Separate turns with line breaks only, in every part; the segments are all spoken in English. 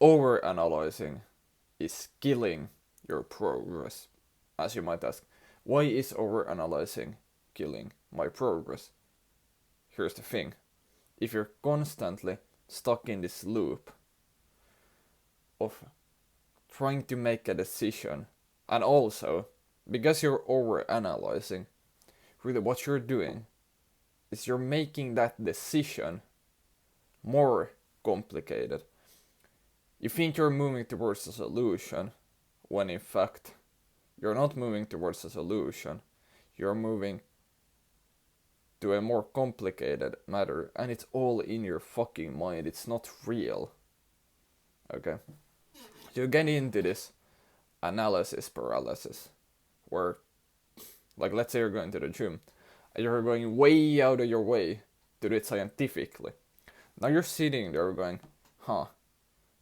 overanalyzing is killing your progress. As you might ask, why is overanalyzing killing my progress? Here's the thing. If you're constantly stuck in this loop of trying to make a decision, and also because you're overanalyzing, really what you're doing is you're making that decision more complicated. You think you're moving towards a solution, when in fact you're not moving towards a solution. You're moving to a more complicated matter, and it's all in your fucking mind. It's not real. Okay? You get into this analysis paralysis, where, like, let's say you're going to the gym, and you're going way out of your way to do it scientifically. Now you're sitting there going,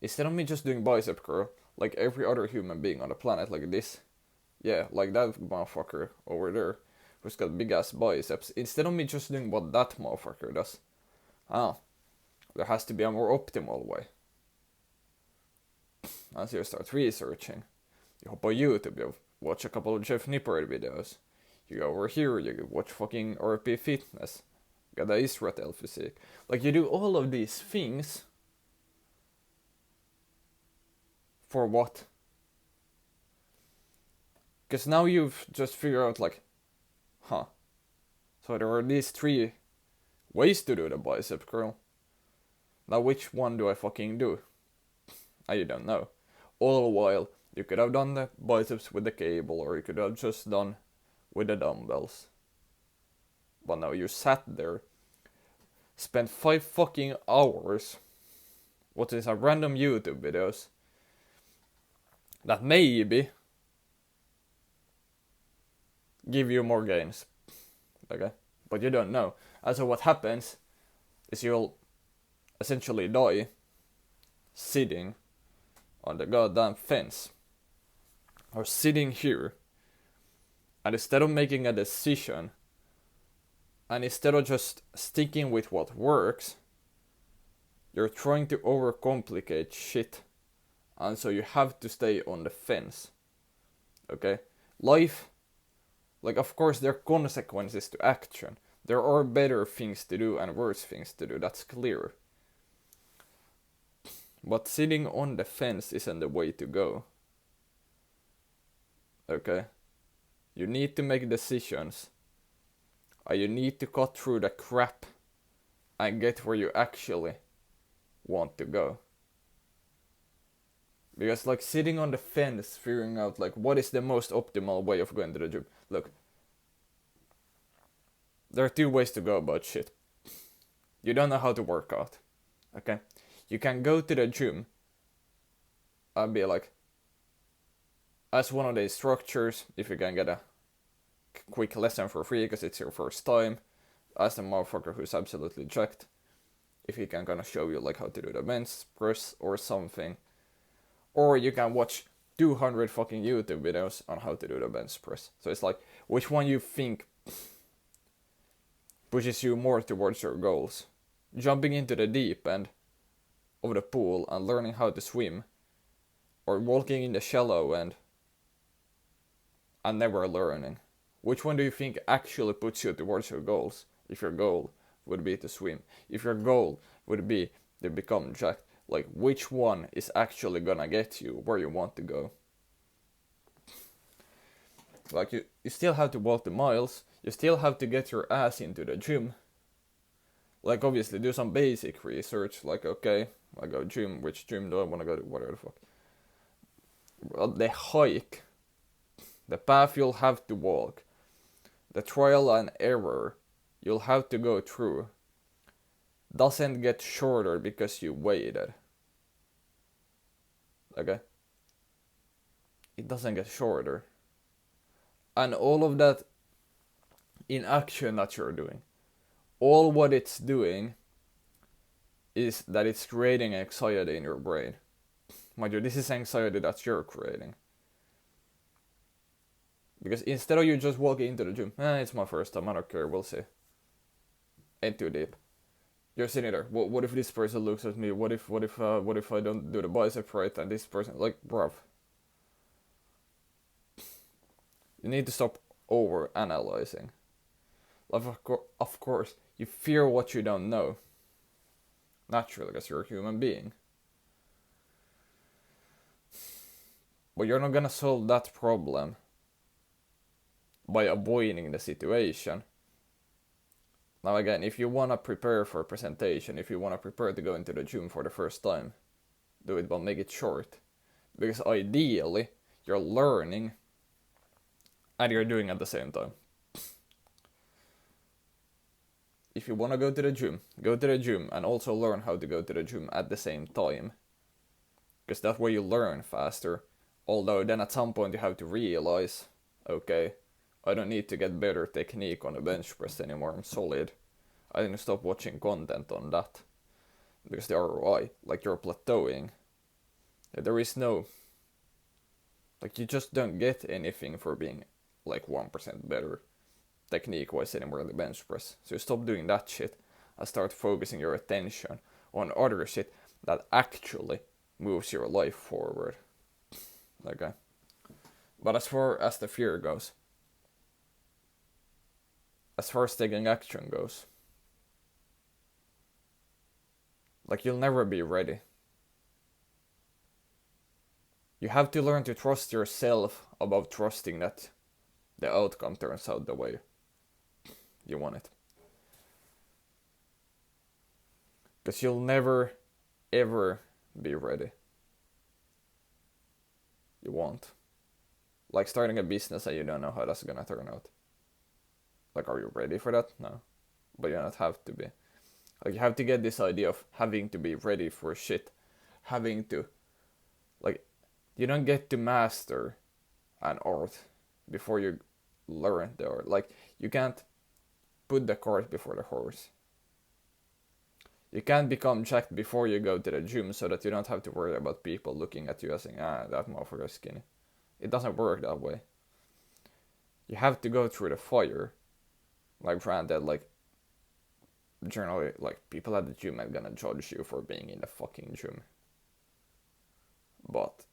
instead of me just doing bicep curl, like every other human being on the planet, like this, yeah, like that motherfucker over there, who's got big ass biceps, instead of me just doing what that motherfucker does, there has to be a more optimal way. And so you start researching. You hop on YouTube, you watch a couple of Jeff Nippard videos. You go over here, you watch fucking RP Fitness. You got the Israel physique. Like, you do all of these things for what? Because now you've just figured out, like, so there are these 3 ways to do the bicep curl. Now which one do I fucking do? You don't know. All the while, you could have done the biceps with the cable, or you could have just done with the dumbbells. But now you sat there, spent 5 fucking hours watching some random YouTube videos that maybe give you more gains. Okay? But you don't know. And so what happens is you'll essentially die sitting on the goddamn fence, or sitting here, and instead of making a decision, and instead of just sticking with what works, you're trying to overcomplicate shit, and so you have to stay on the fence. Okay? Life, like, of course there are consequences to action. There are better things to do and worse things to do, that's clear. But sitting on the fence isn't the way to go. Okay? You need to make decisions. You need to cut through the crap and get where you actually want to go. Because, like, sitting on the fence, figuring out, like, what is the most optimal way of going to the gym. Look, there are 2 ways to go about shit. You don't know how to work out. Okay? You can go to the gym and be like, as one of the instructors, if you can get a quick lesson for free because it's your first time, as the motherfucker who's absolutely jacked, if he can kind of show you like how to do the bench press or something. Or you can watch 200 fucking YouTube videos on how to do the bench press. So it's like, which one you think pushes you more towards your goals? Jumping into the deep end of the pool and learning how to swim, or walking in the shallow end and never learning? Which one do you think actually puts you towards your goals? If your goal would be to swim, if your goal would be to become jacked, like, which one is actually gonna get you where you want to go? Like, you still have to walk the miles, you still have to get your ass into the gym. Like, obviously do some basic research, like, okay, I go gym, which gym do I want to go to, whatever the fuck. Well, the hike, the path you'll have to walk, the trial and error you'll have to go through doesn't get shorter because you waited. Okay? It doesn't get shorter. And all of that inaction that you're doing, all what it's doing is that it's creating anxiety in your brain. Mind you, this is anxiety that you're creating. Because instead of you just walking into the gym, it's my first time, I don't care, we'll see. Ain't too deep. You're sitting there. What if this person looks at me? What if I don't do the bicep right and this person like, bruv. You need to stop over analyzing. Like, of course, you fear what you don't know. Naturally, because you're a human being. But you're not gonna solve that problem by avoiding the situation. Now again, if you wanna prepare for a presentation, if you wanna prepare to go into the gym for the first time, do it, but make it short. Because ideally, you're learning and you're doing at the same time. If you want to go to the gym and also learn how to go to the gym at the same time. Because that way you learn faster. Although then at some point you have to realize, okay, I don't need to get better technique on the bench press anymore, I'm solid. I need to stop watching content on that. Because the ROI, like you're plateauing. There is no, like you just don't get anything for being like 1% better technique wise anymore in the bench press. So you stop doing that shit and start focusing your attention on other shit that actually moves your life forward. Okay. But as far as the fear goes, as far as taking action goes, like you'll never be ready. You have to learn to trust yourself above trusting that the outcome turns out the way you want it. Because you'll never, ever be ready. You won't. Like starting a business and you don't know how that's gonna turn out. Like, are you ready for that? No. But you don't have to be. Like, you have to get this idea of having to be ready for shit. Having to, like, you don't get to master an art before you learn the art. Like, you can't put the cart before the horse. You can't become jacked before you go to the gym so that you don't have to worry about people looking at you and saying, that motherfucker is skinny. It doesn't work that way. You have to go through the fire. Like, granted, like, generally, like, people at the gym are gonna judge you for being in the fucking gym. But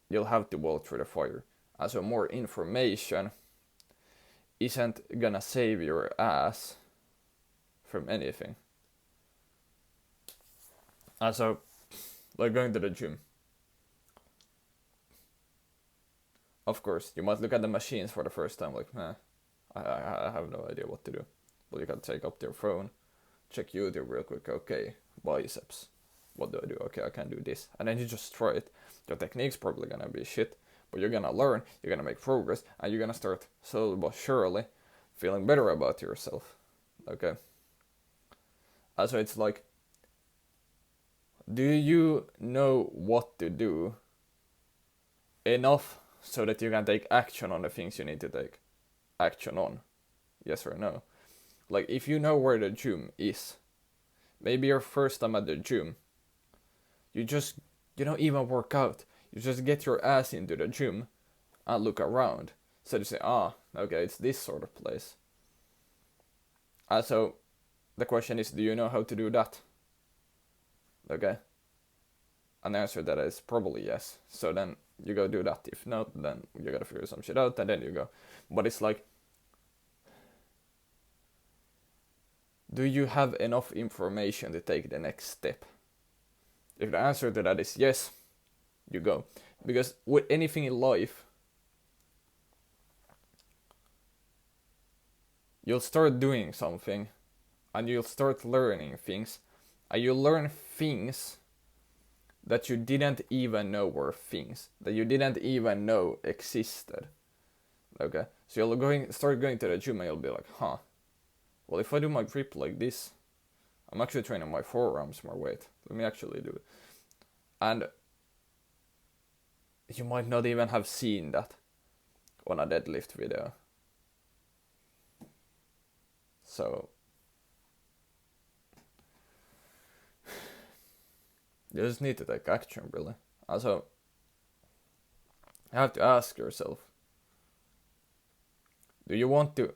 you'll have to walk through the fire. And so more information isn't gonna save your ass from anything. And so, like going to the gym. Of course, you might look at the machines for the first time like, I have no idea what to do. But you can take up your phone, check YouTube real quick, okay, biceps. What do I do? Okay, I can do this. And then you just try it. Your technique's probably gonna be shit, but you're gonna learn, you're gonna make progress, and you're gonna start slowly but surely feeling better about yourself. Okay? And so it's like, do you know what to do enough so that you can take action on the things you need to take action on? Yes or no? Like, if you know where the gym is, maybe your first time at the gym, you don't even work out. You just get your ass into the gym and look around. So you say, okay, it's this sort of place. And so the question is, do you know how to do that? Okay? And the answer to that is probably yes. So then you go do that. If not, then you gotta figure some shit out and then you go. But it's like, do you have enough information to take the next step? If the answer to that is yes, you go. Because with anything in life, you'll start doing something and you'll start learning things, and you'll learn things that you didn't even know were things, that you didn't even know existed. Okay? So you'll start going to the gym and you'll be like, well, if I do my grip like this, I'm actually training my forearms more weight. Let me actually do it. And you might not even have seen that on a deadlift video. So you just need to take action, really. Also, you have to ask yourself, do you want to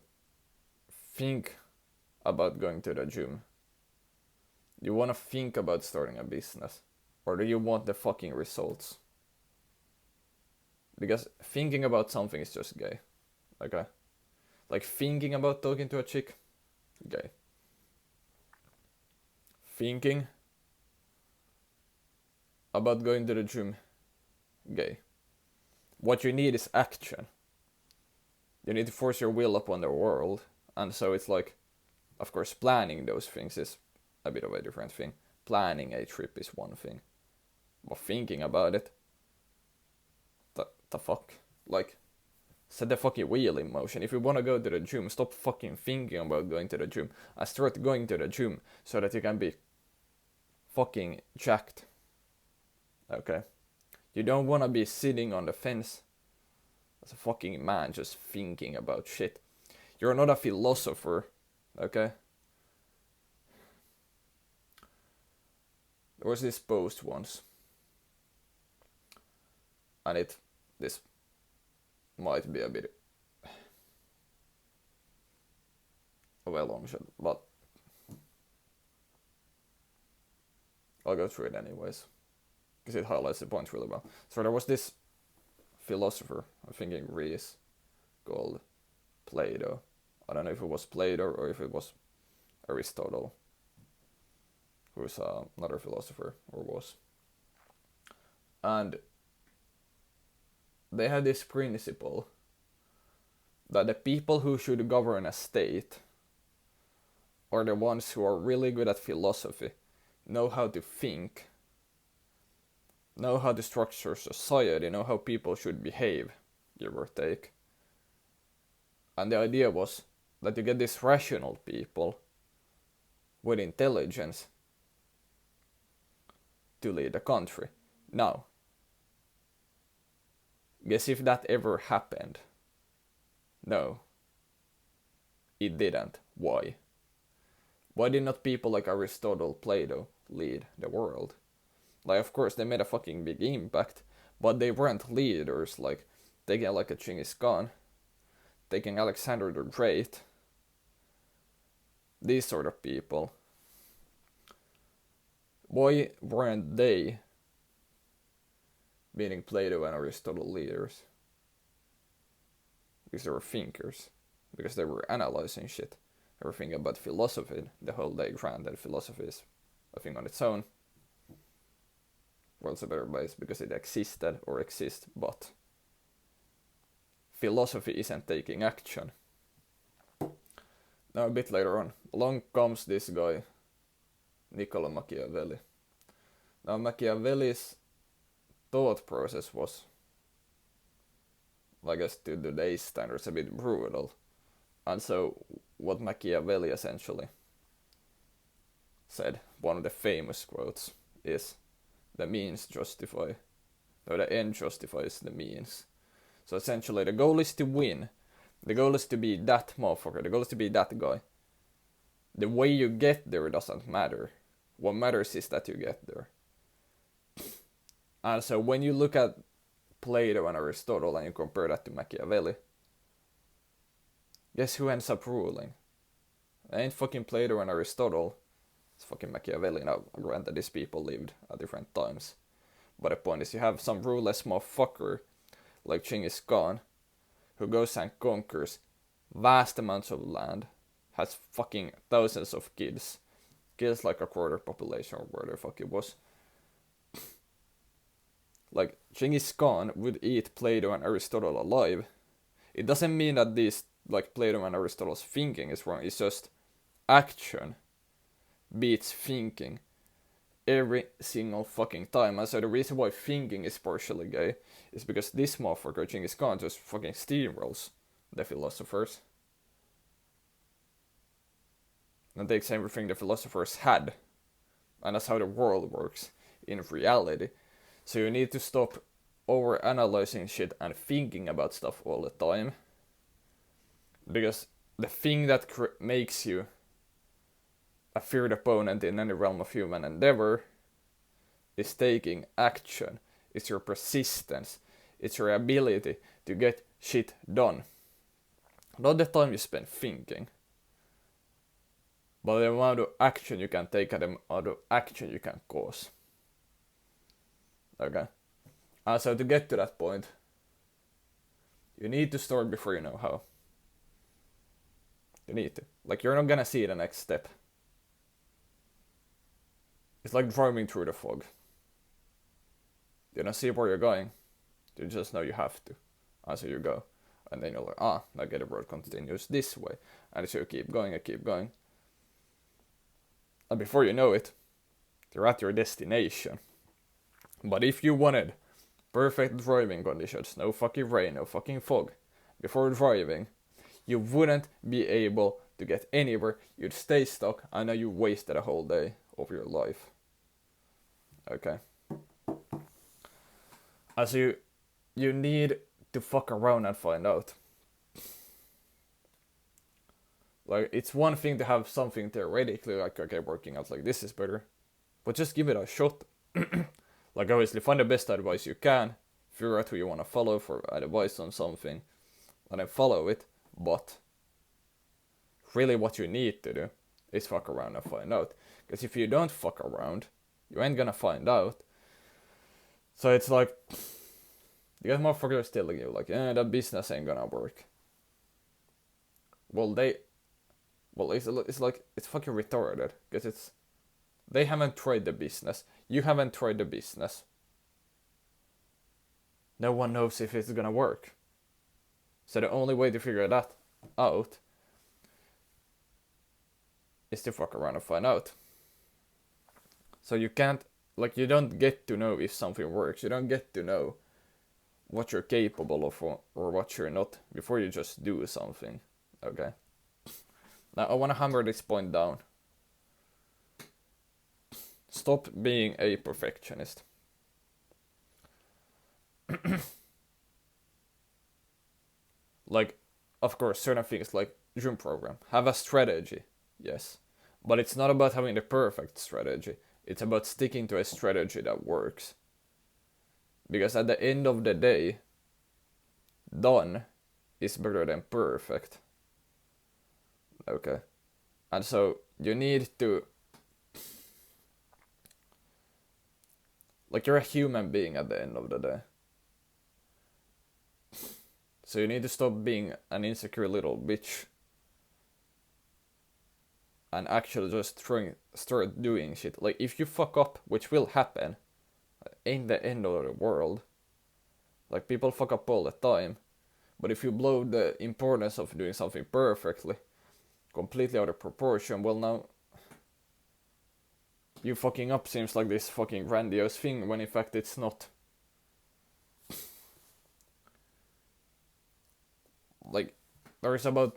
think about going to the gym You want to think about starting a business? Or do you want the fucking results? Because thinking about something is just gay. Okay? Like thinking about talking to a chick, gay. Thinking about going to the gym, gay. What you need is action. You need to force your will upon the world. And so it's like, of course, planning those things is a bit of a different thing. Planning a trip is one thing. But thinking about it, the fuck? Like, set the fucking wheel in motion. If you want to go to the gym, stop fucking thinking about going to the gym and start going to the gym so that you can be fucking jacked. Okay? You don't want to be sitting on the fence as a fucking man just thinking about shit. You're not a philosopher. Okay? There was this post once. And this might be a bit of a long shot, but I'll go through it anyways, because it highlights the point really well. So there was this philosopher, I'm thinking Greece, called Plato. I don't know if it was Plato or if it was Aristotle, who's another philosopher, or was. And they had this principle that the people who should govern a state are the ones who are really good at philosophy, know how to think, know how to structure society, know how people should behave, give or take. And the idea was that you get these rational people with intelligence to lead the country. Now, guess if that ever happened? No. It didn't. Why? Why did not people like Aristotle, Plato lead the world? Like, of course, they made a fucking big impact, but they weren't leaders, like, taking like a Genghis Khan, taking Alexander the Great, these sort of people. Why weren't they being Plato and Aristotle leaders? Because they were thinkers. Because they were analyzing shit. They were thinking about philosophy the whole day. Granted, philosophy is a thing on its own. World's a better place because it existed or exists, but philosophy isn't taking action. Now a bit later on, along comes this guy, Niccolo Machiavelli. Now Machiavelli's thought process was, I guess to today's standards, a bit brutal. And so what Machiavelli essentially said, one of the famous quotes, is the means justify, or the end justifies the means. So essentially the goal is to win. The goal is to be that motherfucker. The goal is to be that guy. The way you get there doesn't matter. What matters is that you get there. And so when you look at Plato and Aristotle and you compare that to Machiavelli, guess who ends up ruling? It ain't fucking Plato and Aristotle. It's fucking Machiavelli. Now, granted, these people lived at different times. But the point is, you have some ruthless motherfucker like Genghis Khan who goes and conquers vast amounts of land, has fucking thousands of kids, kills like a quarter population or where the fuck it was. Like, Genghis Khan would eat Plato and Aristotle alive. It doesn't mean that these, like, Plato and Aristotle's thinking is wrong. It's just action beats thinking every single fucking time. And so the reason why thinking is partially gay is because this motherfucker, Genghis Khan, just fucking steamrolls the philosophers and takes everything the philosophers had. And that's how the world works in reality. So you need to stop overanalyzing shit and thinking about stuff all the time. Because the thing that makes you a feared opponent in any realm of human endeavor is taking action. It's your persistence. It's your ability to get shit done. Not the time you spend thinking. but the amount of action you can take and the amount of action you can cause. Okay? So to get to that point, you need to start before you know how. You need to. Like, you're not gonna see the next step. It's like driving through the fog. You don't see where you're going. You just know you have to. And so you go. And then you're like, now the road continues this way. And so you keep going and keep going. And before you know it, you're at your destination. But if you wanted perfect driving conditions, no fucking rain, no fucking fog, before driving, you wouldn't be able to get anywhere. You'd stay stuck, and now you wasted a whole day of your life. Okay? As you need to fuck around and find out. Like, it's one thing to have something theoretically, like, okay, working out like this is better, but just give it a shot. Like, obviously, find the best advice you can, figure out who you want to follow for advice on something, and then follow it, but really what you need to do is fuck around and find out. Because if you don't fuck around, you ain't gonna find out. So it's like, you get motherfuckers telling you, like, that business ain't gonna work. Well, it's like, it's fucking retarded, because they haven't tried the business, you haven't tried the business. No one knows if it's gonna work. So the only way to figure that out is to fuck around and find out. So you can't, like, you don't get to know if something works, you don't get to know what you're capable of or what you're not before you just do something. Okay? Now I want to hammer this point down. Stop being a perfectionist. Like, of course, certain things like gym program have a strategy, yes, but it's not about having the perfect strategy. It's about sticking to a strategy that works. Because at the end of the day, done is better than perfect. Okay. And so you need to, like, you're a human being at the end of the day. So you need to stop being an insecure little bitch and actually just start doing shit. Like, if you fuck up, which will happen, ain't the end of the world. Like, people fuck up all the time. But if you blow the importance of doing something perfectly completely out of proportion, well, now you fucking up seems like this fucking grandiose thing, when in fact it's not. Like, there is about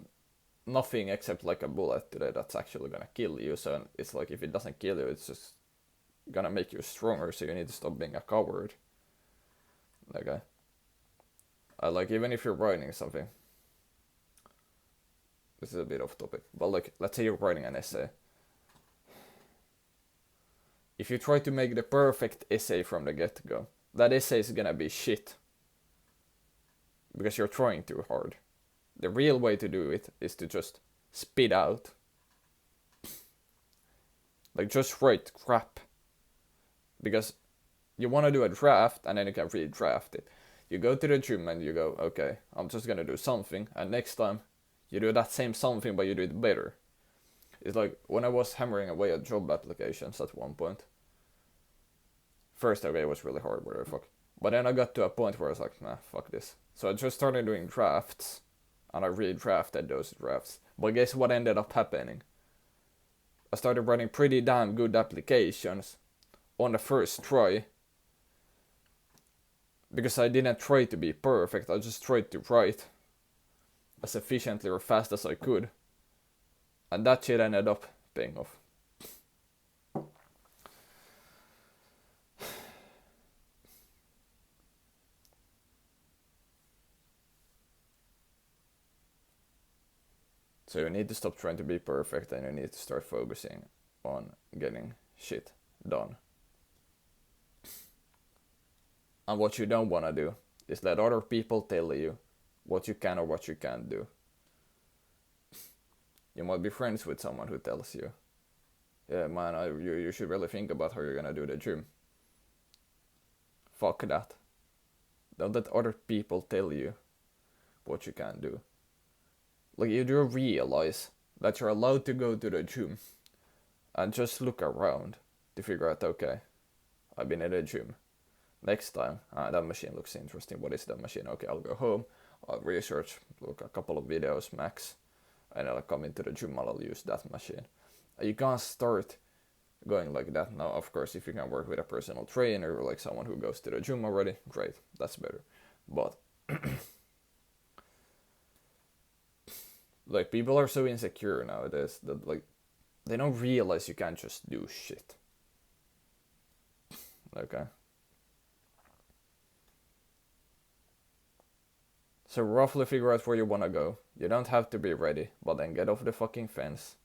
nothing except like a bullet today that's actually gonna kill you. So it's like, if it doesn't kill you, it's just gonna make you stronger. So you need to stop being a coward. Okay. Like, even if you're writing something, this is a bit off topic, but like, let's say you're writing an essay. If you try to make the perfect essay from the get-go, that essay is gonna be shit. Because you're trying too hard. The real way to do it is to just spit out. Like, just write crap. Because you want to do a draft and then you can redraft it. You go to the gym and you go, okay, I'm just gonna do something, and next time you do that same something but you do it better. It's like when I was hammering away at job applications at one point. First, okay, it was really hard, whatever the fuck. But then I got to a point where I was like, nah, fuck this. So I just started doing drafts, and I redrafted those drafts. But guess what ended up happening? I started writing pretty damn good applications on the first try. Because I didn't try to be perfect, I just tried to write as efficiently or fast as I could. And that shit ended up paying off. So you need to stop trying to be perfect, and you need to start focusing on getting shit done. And what you don't want to do is let other people tell you what you can or what you can't do. You might be friends with someone who tells you, yeah, man, you should really think about how you're gonna do the gym. Fuck that. Don't let other people tell you what you can do. Like, you do realize that you're allowed to go to the gym and just look around to figure out, okay, I've been at the gym. Next time, that machine looks interesting. What is that machine? Okay, I'll go home, I'll research, look a couple of videos max, and I'll come into the gym, I'll use that machine. You can't start going like that. Now, of course, if you can work with a personal trainer or like someone who goes to the gym already, great, that's better. But like, people are so insecure nowadays that like they don't realize you can't just do shit. Okay. So roughly figure out where you wanna go. You don't have to be ready, but then get off the fucking fence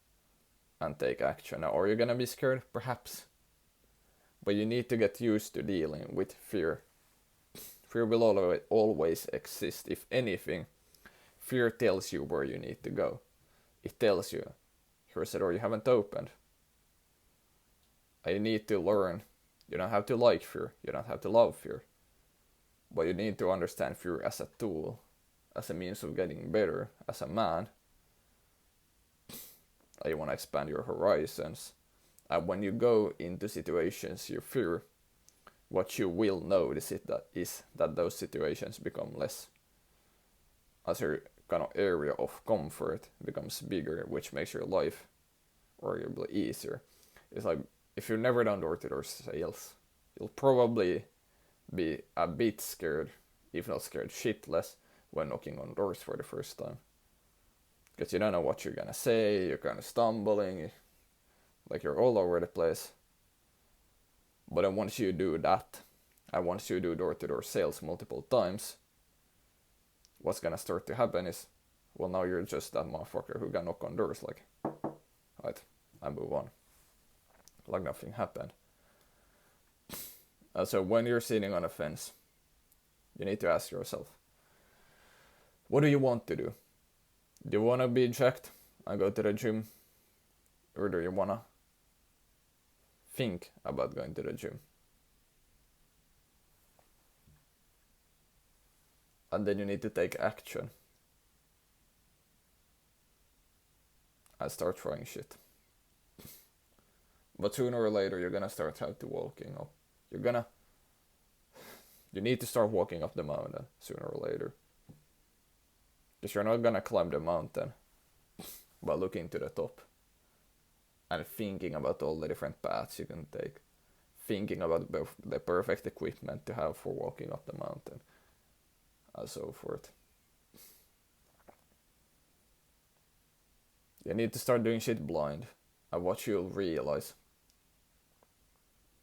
and take action. Now, are you gonna be scared? Perhaps. But you need to get used to dealing with fear. Fear will always exist. If anything, fear tells you where you need to go. It tells you, here's a door you haven't opened. And you need to learn. You don't have to like fear. You don't have to love fear. But you need to understand fear as a tool, as a means of getting better as a man. You want to expand your horizons. And when you go into situations you fear, what you will notice is that those situations become less. As your kind of area of comfort becomes bigger, which makes your life arguably easier. It's like, if you've never done door-to-door sales, you'll probably be a bit scared, if not scared shitless, when knocking on doors for the first time. Because you don't know what you're gonna say, you're kind of stumbling, like you're all over the place. But then once you do that, and once you do door-to-door sales multiple times, what's gonna start to happen is, well, now you're just that motherfucker who can knock on doors, like, right, I move on. Like nothing happened. So when you're sitting on a fence, you need to ask yourself, what do you want to do? Do you want to be jacked and go to the gym? Or do you want to think about going to the gym? And then you need to take action. And start trying shit. But sooner or later you're gonna start have to walking up. You need to start walking up the mountain sooner or later. Because you're not gonna climb the mountain by looking to the top and thinking about all the different paths you can take. Thinking about the perfect equipment to have for walking up the mountain. And so forth. You need to start doing shit blind. And what you'll realize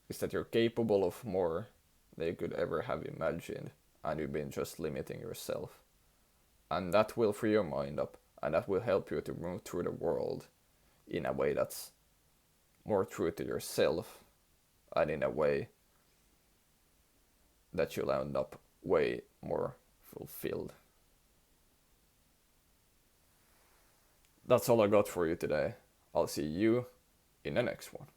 is that you're capable of more than you could ever have imagined. And you've been just limiting yourself. And that will free your mind up. And that will help you to move through the world in a way that's more true to yourself. And in a way that you'll end up way more fulfilled. That's all I got for you today. I'll see you in the next one.